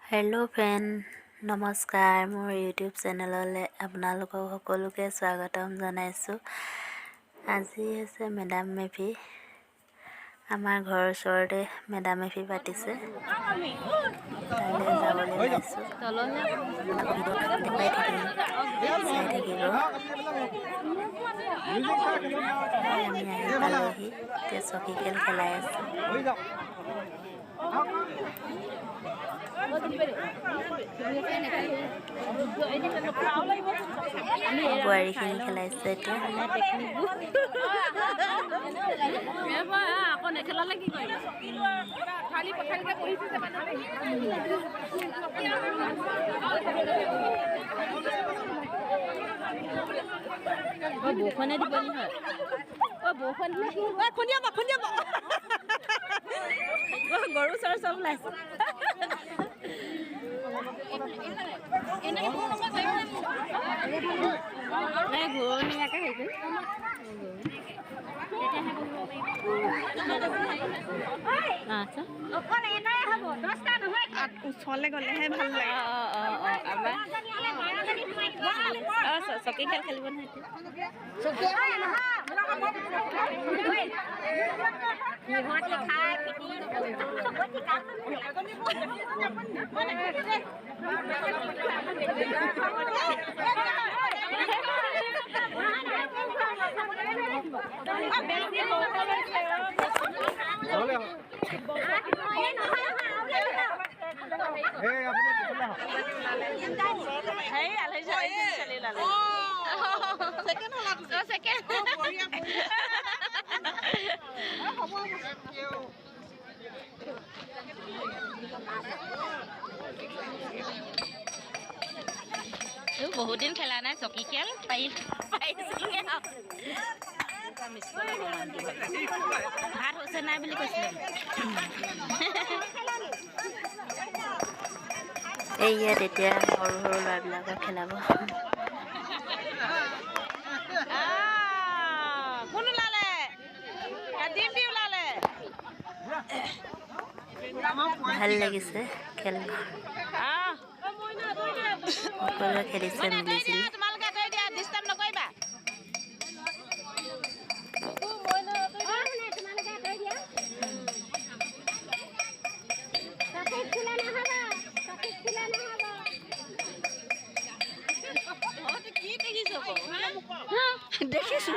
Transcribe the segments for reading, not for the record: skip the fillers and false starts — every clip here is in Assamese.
হেল্ল' ফ্ৰেণ্ড, নমস্কাৰ। মোৰ ইউটিউব চেনেললৈ আপোনালোকক সকলোকে স্বাগতম জনাইছোঁ। আজি হৈছে মেডাম মেফি। আমাৰ ঘৰৰ ওচৰতে মেডাম মেফি পাতিছে। তালৈ যাবলৈ ওলাইছোঁ। দেখাই থাকিম, চাই থাকিব। আমি আহি পালোহি। এতিয়া চকী খেল খেলাই আছে। বোৱাৰীখিনি খেলাইছে এতিয়া। বৰষুণে দিব নি হয় বৰষুণ খুন্দিয়াব গৰু চৰ চব ওলাইছে। ঘূৰণীয়াকে হেৰি ওচৰলৈ গ'লেহে ভাল লাগে। চকী খেল খেলিব নহয় বহুত দিন খেলা নাই চকী খেল ভাত হৈছে নাই বুলি কৈছিলে। এই ইয়াত এতিয়া সৰু সৰু ল'ৰাবিলাকক খেলাব। ভাল লাগিছে খেল। সকলোৱে খেলিছে মিলিজুলি। দেখিছোঁ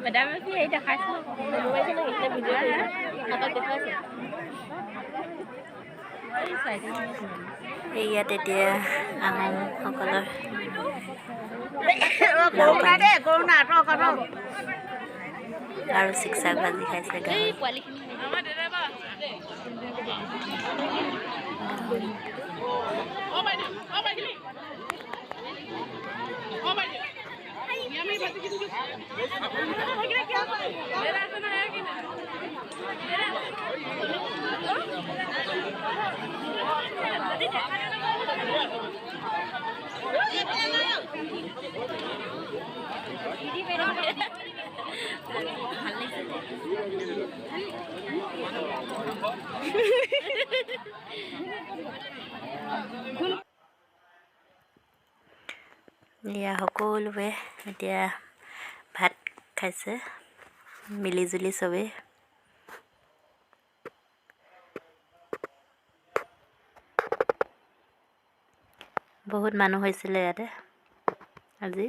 মেডাম কি এই দেখাইছে এই ইয়াত এতিয়া আহোমসকলৰ আৰু চিকচাক ভাজি খাইছে গাহৰি। এয়া সকলোৱে এতিয়া ভাত খাইছে মিলিজুলি চবেই। বহুত মানুহ হৈছিলে ইয়াতে আজি।